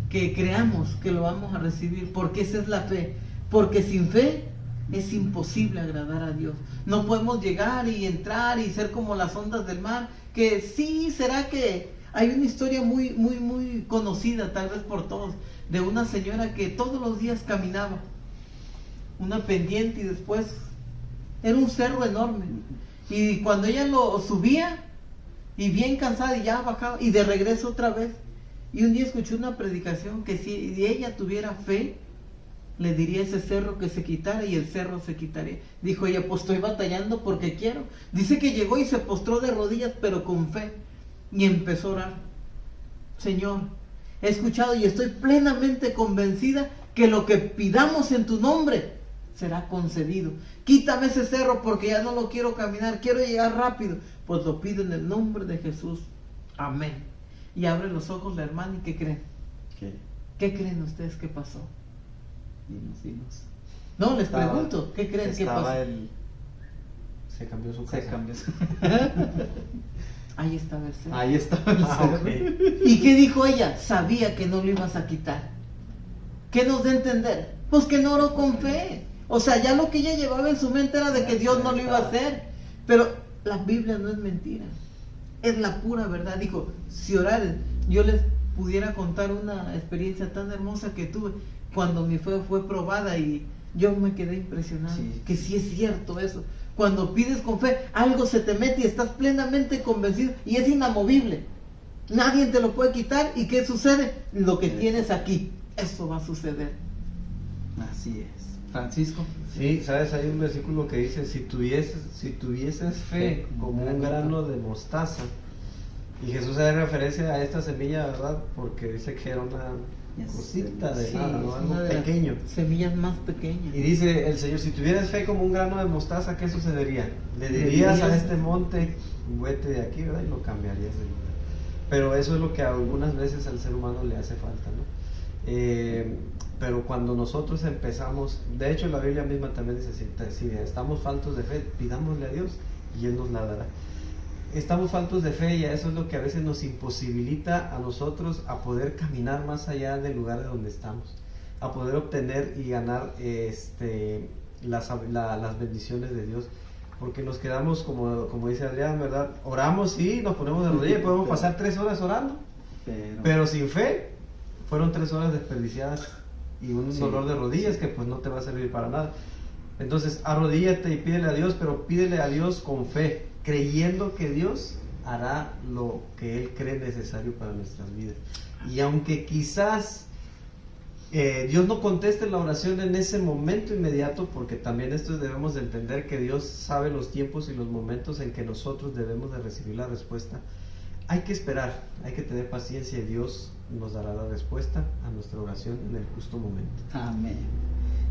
que creamos que lo vamos a recibir, porque esa es la fe. Porque sin fe es imposible agradar a Dios. No podemos llegar y entrar y ser como las ondas del mar, que sí, será que hay una historia muy conocida, tal vez por todos, de una señora que todos los días caminaba una pendiente y después era un cerro enorme. Y cuando ella lo subía, y bien cansada, y ya bajaba, y de regreso otra vez. Y un día escuché una predicación que si ella tuviera fe, le diría a ese cerro que se quitara, y el cerro se quitaría. Dijo ella: pues estoy batallando porque quiero. Dice que llegó y se postró de rodillas, pero con fe, y empezó a orar: Señor, he escuchado y estoy plenamente convencida que lo que pidamos en tu nombre será concedido. Quítame ese cerro porque ya no lo quiero caminar, quiero llegar rápido. Pues lo pido en el nombre de Jesús. Amén. Y abre los ojos la hermana, ¿y qué creen? ¿Qué creen ustedes que pasó? Dinos. No, les pregunto, ¿qué creen que pasó? Se cambió su casa. Se cambió. Ahí estaba el cerro. Ahí estaba el cerro. Okay. ¿Y qué dijo ella? Sabía que no lo ibas a quitar. ¿Qué nos da a entender? Pues que no oró con fe. O sea, ya lo que ella llevaba en su mente era de que Dios no lo iba a hacer. Pero la Biblia no es mentira, es la pura verdad. Dijo: si oraran, yo les pudiera contar una experiencia tan hermosa que tuve cuando mi fe fue probada, y yo me quedé impresionado. Sí. Que sí es cierto eso. Cuando pides con fe, algo se te mete y estás plenamente convencido y es inamovible. Nadie te lo puede quitar. ¿Y qué sucede? Lo que tienes aquí, eso va a suceder. Así es. Francisco. Sí, sabes, hay un versículo que dice: si tuvieses fe como un grano de mostaza. Y Jesús hace referencia a esta semilla, ¿verdad? Porque dice que era una cosita de nada, ¿no? Algo pequeño. Semillas más pequeñas. Y dice el Señor: si tuvieras fe como un grano de mostaza, ¿qué sucedería? Le dirías a este monte: vete de aquí, ¿verdad? Y lo cambiarías de lugar. Pero eso es lo que algunas veces al ser humano le hace falta, ¿no? Pero cuando nosotros empezamos, de hecho la Biblia misma también dice: si estamos faltos de fe, pidámosle a Dios y Él nos la dará. Estamos faltos de fe, y eso es lo que a veces nos imposibilita a nosotros a poder caminar más allá del lugar de donde estamos, a poder obtener y ganar las bendiciones de Dios, porque nos quedamos, como dice Adrián, ¿verdad? Oramos y nos ponemos de rodillas y podemos pasar 3 horas orando, pero sin fe fueron 3 horas desperdiciadas y un dolor de rodillas que pues no te va a servir para nada. Entonces, arrodíllate y pídele a Dios, pero pídele a Dios con fe, creyendo que Dios hará lo que Él cree necesario para nuestras vidas. Y aunque quizás Dios no conteste la oración en ese momento inmediato, porque también esto debemos de entender que Dios sabe los tiempos y los momentos en que nosotros debemos de recibir la respuesta. Hay que esperar, hay que tener paciencia, y Dios nos dará la respuesta a nuestra oración en el justo momento. Amén.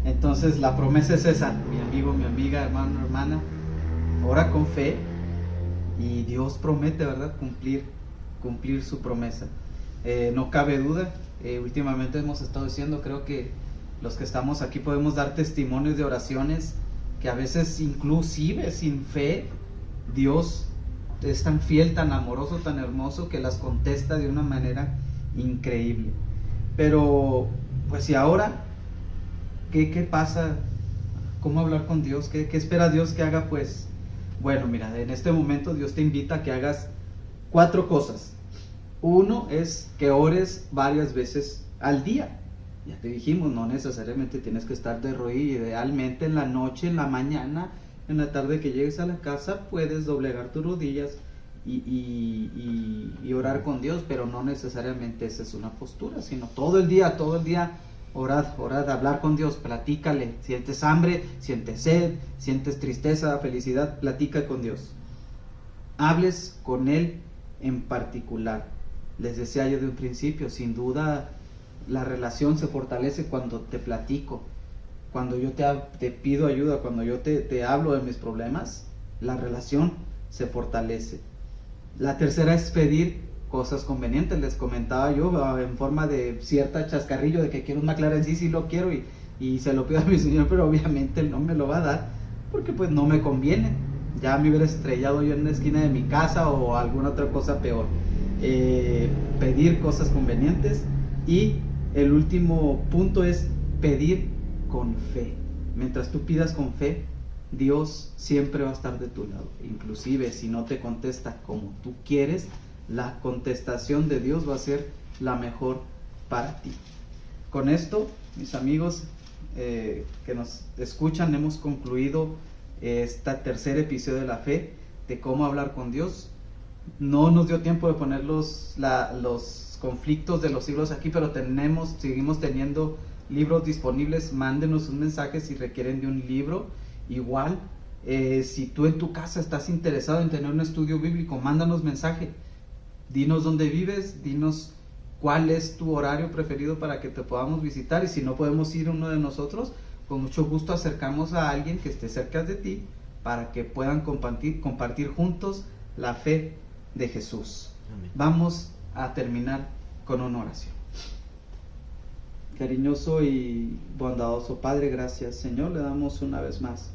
Entonces la promesa es esa, mi amigo, mi amiga, hermano, hermana: ora con fe y Dios promete, ¿verdad?, cumplir su promesa. No cabe duda. Últimamente hemos estado diciendo, creo que los que estamos aquí podemos dar testimonios de oraciones que a veces inclusive sin fe Dios es tan fiel, tan amoroso, tan hermoso, que las contesta de una manera increíble. Pero pues, ¿y ahora qué pasa? ¿Cómo hablar con Dios? ¿Qué espera Dios que haga? Pues bueno, mira, en este momento Dios te invita a que hagas 4 cosas. Uno es que ores varias veces al día. Ya te dijimos, no necesariamente tienes que estar de rodillas. Idealmente en la noche, en la mañana, en la tarde que llegues a la casa, puedes doblegar tus rodillas y orar con Dios, pero no necesariamente esa es una postura, sino todo el día, orad, hablar con Dios, platícale. Sientes hambre, sientes sed, sientes tristeza, felicidad, platica con Dios. Hables con Él en particular. Les decía yo de un principio, sin duda la relación se fortalece cuando te platico, cuando yo te pido ayuda, cuando yo te hablo de mis problemas, la relación se fortalece. La tercera es pedir cosas convenientes. Les comentaba yo en forma de cierta chascarrillo de que quiero un McLaren, sí lo quiero y se lo pido a mi Señor, pero obviamente Él no me lo va a dar porque pues no me conviene. Ya me hubiera estrellado yo en una esquina de mi casa o alguna otra cosa peor. Pedir cosas convenientes. Y el último punto es pedir con fe. Mientras tú pidas con fe, Dios siempre va a estar de tu lado. Inclusive si no te contesta como tú quieres, la contestación de Dios va a ser la mejor para ti. Con esto, mis amigos que nos escuchan, hemos concluido este tercer episodio de la fe, de cómo hablar con Dios. No nos dio tiempo de poner los conflictos de los siglos aquí, pero seguimos teniendo libros disponibles. Mándenos un mensaje si requieren de un libro. Igual, si tú en tu casa estás interesado en tener un estudio bíblico, mándanos mensaje. Dinos dónde vives, dinos cuál es tu horario preferido para que te podamos visitar, y si no podemos ir uno de nosotros, con mucho gusto acercamos a alguien que esté cerca de ti para que puedan compartir juntos la fe de Jesús. Amén. Vamos a terminar con una oración. Cariñoso y bondadoso Padre, gracias Señor, le damos una vez más.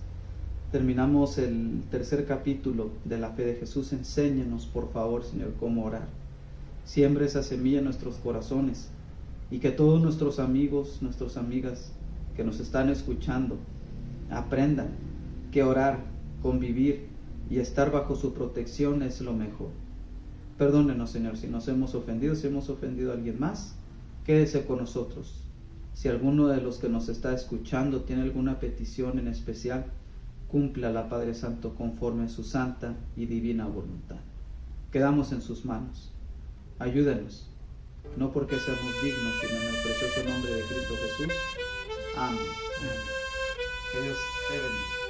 Terminamos el tercer capítulo de la fe de Jesús. Enséñanos por favor Señor cómo orar. Siembra esa semilla en nuestros corazones y que todos nuestros amigos, nuestras amigas que nos están escuchando aprendan que orar, convivir y estar bajo su protección es lo mejor. Perdónenos Señor si nos hemos ofendido, si hemos ofendido a alguien más, quédese con nosotros. Si alguno de los que nos está escuchando tiene alguna petición en especial, cúmplala Padre Santo conforme a su santa y divina voluntad. Quedamos en sus manos. Ayúdenos, no porque seamos dignos, sino en el precioso nombre de Cristo Jesús. Amén. Que Dios te bendiga.